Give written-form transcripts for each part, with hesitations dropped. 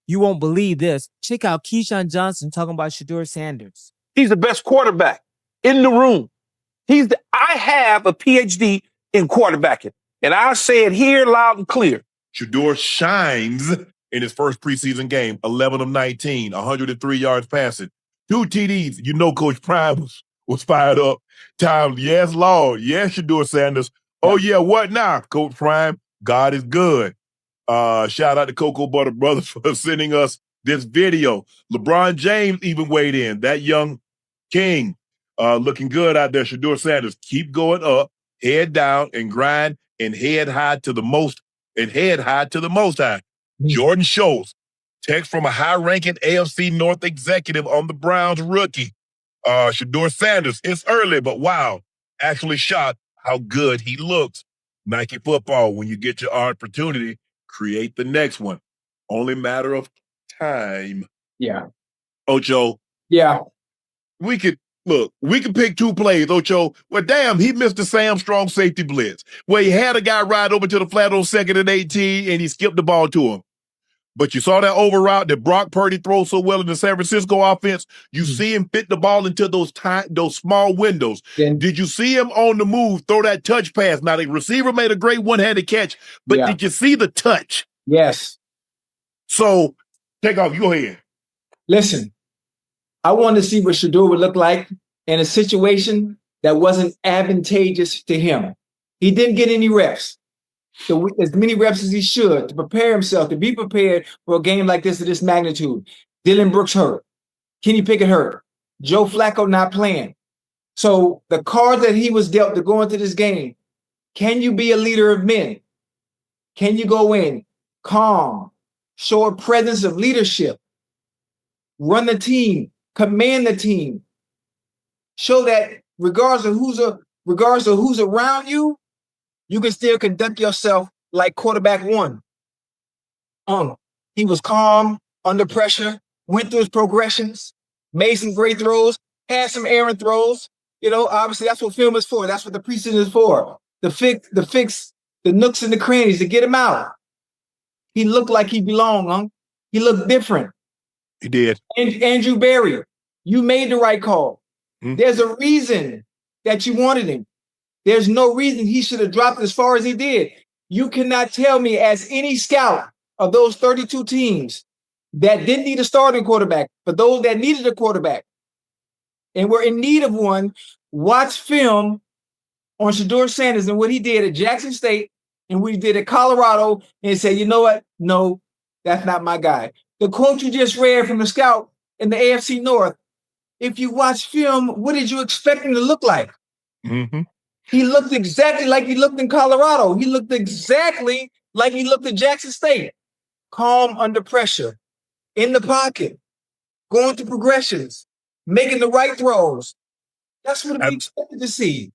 You won't believe this. Check out Keyshawn Johnson talking about Shedeur Sanders. He's the best quarterback in the room. I have a PhD in quarterbacking, and I say it here loud and clear. Shedeur shines in his first preseason game, 11 of 19, 103 yards passing, 2 TDs. You know Coach Prime was fired up. Yes, Lord. Yes, Shedeur Sanders. Oh, yeah, what now, Coach Prime? God is good. Shout out to Cocoa Butter Brothers for sending us this video. LeBron James even weighed in. That young king looking good out there. Shedeur Sanders, keep going up, head down, and grind, and head high to the most high. Mm-hmm. Jordan Schultz, text from a high-ranking AFC North executive on the Browns rookie. Shedeur Sanders, it's early, but wow, actually shocked how good he looks. Nike football, when you get your opportunity, create the next one. Only matter of time. Yeah. Ocho. Yeah. We could pick 2 plays, Ocho. Well, damn, he missed the Sam Strong safety blitz where he had a guy ride over to the flat on 2nd and 18 and he skipped the ball to him. But you saw that over route that Brock Purdy throws so well in the San Francisco offense. You see him fit the ball into those small windows. Did you see him on the move throw that touch pass? Now, the receiver made a great one-handed catch, but did you see the touch? Yes. So, take off. You go ahead. Listen, I wanted to see what Shedeur would look like in a situation that wasn't advantageous to him. He didn't get any reps. So as many reps as he should to prepare himself, to be prepared for a game like this of this magnitude. Dylan Brooks hurt. Kenny Pickett hurt. Joe Flacco not playing. So the cards that he was dealt to go into this game, can you be a leader of men? Can you go in calm, show a presence of leadership, run the team, command the team, show that regardless of who's around you, you can still conduct yourself like quarterback one. He was calm, under pressure, went through his progressions, made some great throws, had some errant throws. You know, obviously that's what film is for. That's what the preseason is for. To fix the nooks and the crannies, to get him out. He looked like he belonged, He looked different. He did. And Andrew Berry, you made the right call. Mm-hmm. There's a reason that you wanted him. There's no reason he should have dropped as far as he did. You cannot tell me as any scout of those 32 teams that didn't need a starting quarterback, but those that needed a quarterback and were in need of one, watch film on Shedeur Sanders and what he did at Jackson State and what he did at Colorado and say, you know what? No, that's not my guy. The quote you just read from the scout in the AFC North, if you watch film, what did you expect him to look like? Mm-hmm. He looked exactly like he looked in Colorado. He looked exactly like he looked at Jackson State. Calm under pressure, in the pocket, going through progressions, making the right throws. That's what we expected to see.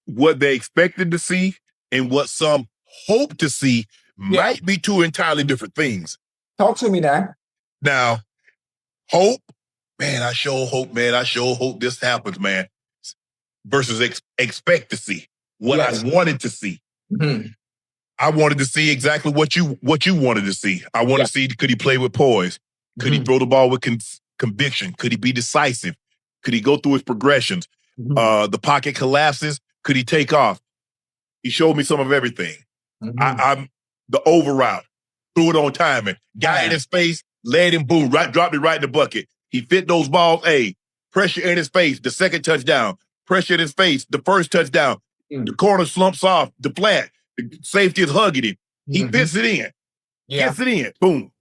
What they expected to see and what some hope to see might be 2 entirely different things. Talk to me now. Now, hope, man, I sure hope this happens, man. Versus expect to see what I wanted to see. Mm-hmm. I wanted to see exactly what you wanted to see. I want to see, could he play with poise? Could he throw the ball with conviction? Could he be decisive? Could he go through his progressions? Mm-hmm. The pocket collapses. Could he take off? He showed me some of everything. Mm-hmm. I'm the over route, threw it on timing, got in his face, led him, boom, dropped it right in the bucket. He fit those balls, pressure in his face, the second touchdown. Pressure in his face, the first touchdown. The corner slumps off, the flat. The safety is hugging him. He fits it in. Gets it in. Boom.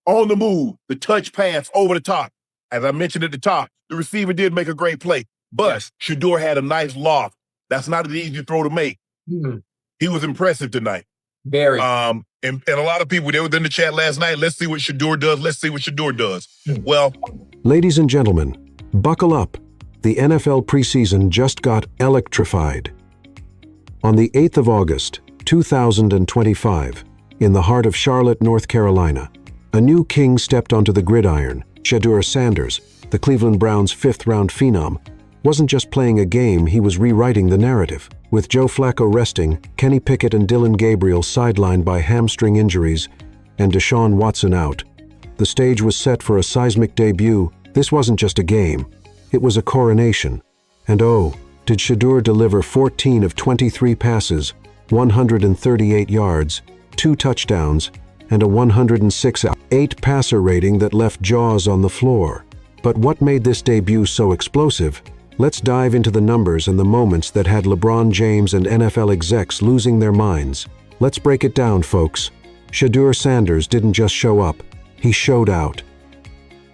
On the move, the touch pass over the top. As I mentioned at the top, the receiver did make a great play. But Shedeur had a nice loft. That's not an easy throw to make. Mm-hmm. He was impressive tonight. Very. And a lot of people, they were in the chat last night. Let's see what Shedeur does. Well. Ladies and gentlemen, buckle up. The NFL preseason just got electrified. On the 8th of August, 2025, in the heart of Charlotte, North Carolina, a new king stepped onto the gridiron. Shedeur Sanders, the Cleveland Browns' 5th-round phenom, wasn't just playing a game, he was rewriting the narrative. With Joe Flacco resting, Kenny Pickett and Dylan Gabriel sidelined by hamstring injuries, and Deshaun Watson out, The stage was set for a seismic debut. This wasn't just a game. It was a coronation. And oh, did Shedeur deliver 14 of 23 passes, 138 yards, 2 touchdowns, and a 106.8 passer rating that left jaws on the floor. But what made this debut so explosive? Let's dive into the numbers and the moments that had LeBron James and NFL execs losing their minds. Let's break it down, folks. Shedeur Sanders didn't just show up, he showed out.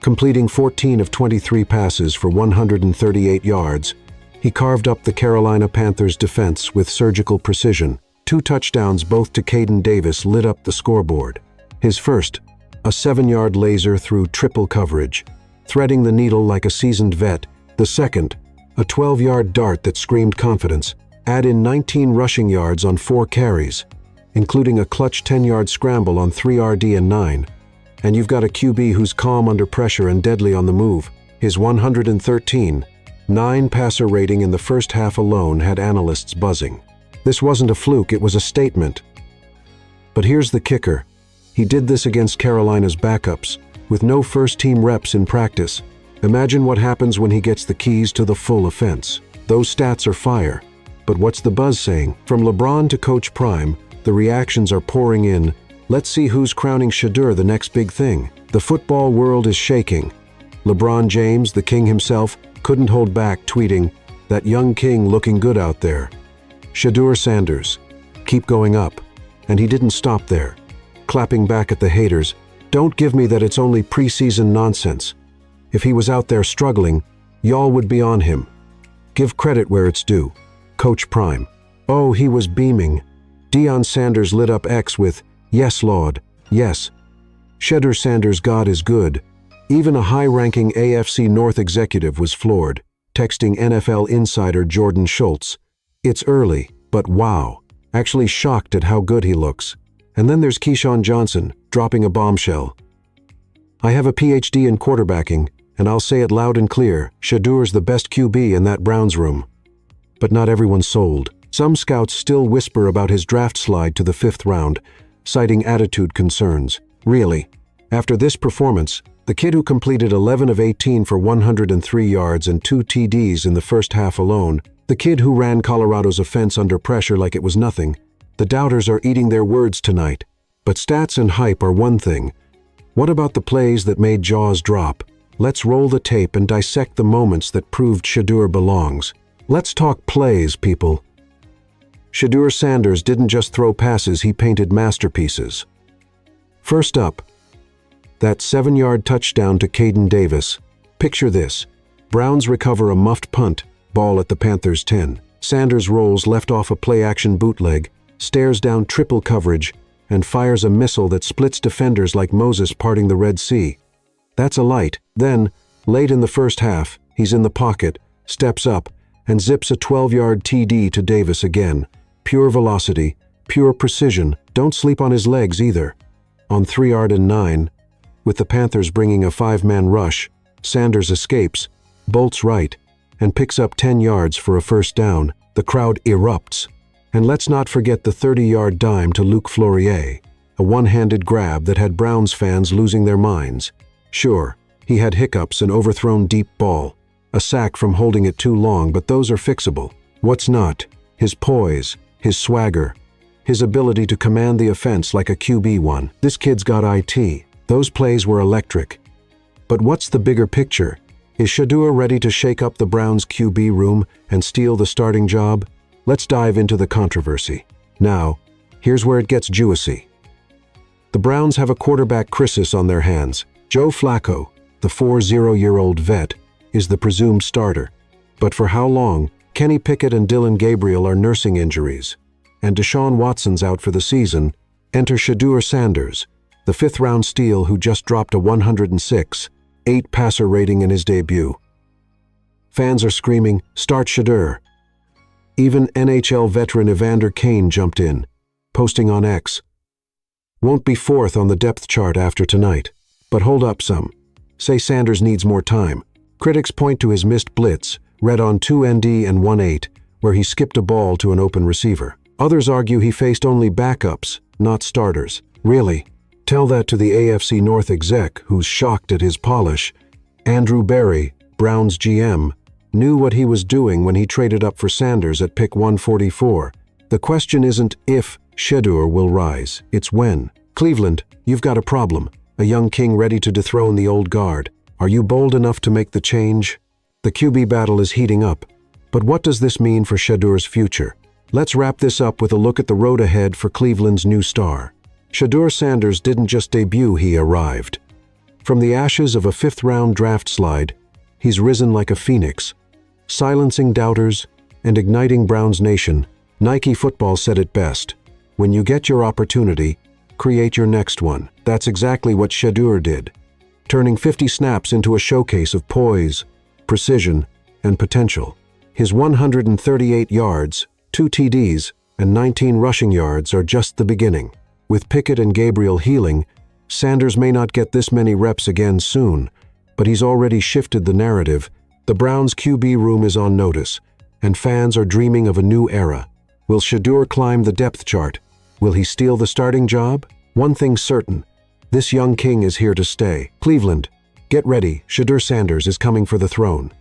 Completing 14 of 23 passes for 138 yards, he carved up the Carolina Panthers defense with surgical precision. 2 touchdowns, both to Caden Davis, lit up the scoreboard. His first, a 7-yard laser through triple coverage, threading the needle like a seasoned vet. The second, a 12-yard dart that screamed confidence. Add in 19 rushing yards on 4 carries, including a clutch 10-yard scramble on 3 RD and 9. And you've got a QB who's calm under pressure and deadly on the move. His 113.9 passer rating in the first half alone had analysts buzzing. This wasn't a fluke, it was a statement. But here's the kicker. He did this against Carolina's backups, with no first-team reps in practice. Imagine what happens when he gets the keys to the full offense. Those stats are fire. But what's the buzz saying? From LeBron to Coach Prime, the reactions are pouring in. Let's see who's crowning Shedeur the next big thing. The football world is shaking. LeBron James, the king himself, couldn't hold back, tweeting, "That young king looking good out there." Shedeur Sanders, keep going up. And he didn't stop there. Clapping back at the haters, "Don't give me that it's only preseason nonsense. If he was out there struggling, y'all would be on him. Give credit where it's due." Coach Prime. Oh, he was beaming. Deion Sanders lit up X with, "Yes, Lord, yes." Shedeur Sanders, God is good. Even a high-ranking AFC North executive was floored, texting NFL insider Jordan Schultz, "It's early, but wow, actually shocked at how good he looks." And then there's Keyshawn Johnson, dropping a bombshell. "I have a PhD in quarterbacking, and I'll say it loud and clear, Shedeur's the best QB in that Browns room." But not everyone's sold. Some scouts still whisper about his draft slide to the 5th round, citing attitude concerns. Really? After this performance, the kid who completed 11 of 18 for 103 yards and 2 TDs in the first half alone, the kid who ran Colorado's offense under pressure like it was nothing, the doubters are eating their words tonight. But stats and hype are one thing. What about the plays that made jaws drop? Let's roll the tape and dissect the moments that proved Shedeur belongs. Let's talk plays, people. Shedeur Sanders didn't just throw passes, he painted masterpieces. First up, that 7-yard touchdown to Caden Davis. Picture this. Browns recover a muffed punt, ball at the Panthers' 10. Sanders rolls left off a play-action bootleg, stares down triple coverage, and fires a missile that splits defenders like Moses parting the Red Sea. That's a light. Then, late in the first half, he's in the pocket, steps up, and zips a 12-yard TD to Davis again. Pure velocity, pure precision. Don't sleep on his legs either. On 3 and 9, with the Panthers bringing a 5-man rush, Sanders escapes, bolts right, and picks up 10 yards for a first down. The crowd erupts. And let's not forget the 30-yard dime to Luke Flourier, a one-handed grab that had Browns fans losing their minds. Sure, he had hiccups and overthrown deep ball, a sack from holding it too long, but those are fixable. What's not? His poise, his swagger, his ability to command the offense like a QB1. This kid's got IT. Those plays were electric. But what's the bigger picture? Is Shedeur ready to shake up the Browns' QB room and steal the starting job? Let's dive into the controversy. Now, here's where it gets juicy. The Browns have a quarterback crisis on their hands. Joe Flacco, the 40-year-old vet, is the presumed starter. But for how long? Kenny Pickett and Dylan Gabriel are nursing injuries. And Deshaun Watson's out for the season. Enter Shedeur Sanders, the 5th-round steal who just dropped a 106.8 passer rating in his debut. Fans are screaming, "Start Shedeur." Even NHL veteran Evander Kane jumped in, posting on X, "Won't be 4th on the depth chart after tonight. But hold up some. Say Sanders needs more time." Critics point to his missed blitz, read on 2 ND and 1-8, where he skipped a ball to an open receiver. Others argue he faced only backups, not starters. Really? Tell that to the AFC North exec who's shocked at his polish. Andrew Berry, Browns GM, knew what he was doing when he traded up for Sanders at pick 144. The question isn't if Shedeur will rise, it's when. Cleveland, you've got a problem. A young king ready to dethrone the old guard. Are you bold enough to make the change? The QB battle is heating up. But what does this mean for Shedeur's future? Let's wrap this up with a look at the road ahead for Cleveland's new star. Shedeur Sanders didn't just debut, he arrived. From the ashes of a fifth-round draft slide, he's risen like a phoenix. Silencing doubters and igniting Browns Nation, Nike Football said it best. When you get your opportunity, create your next one. That's exactly what Shedeur did, turning 50 snaps into a showcase of poise, precision, and potential. His 138 yards, 2 TDs, and 19 rushing yards are just the beginning. With Pickett and Gabriel healing, Sanders may not get this many reps again soon, but he's already shifted the narrative. The Browns' QB room is on notice, and fans are dreaming of a new era. Will Shedeur climb the depth chart? Will he steal the starting job? One thing's certain, this young king is here to stay. Cleveland, get ready, Shedeur Sanders is coming for the throne.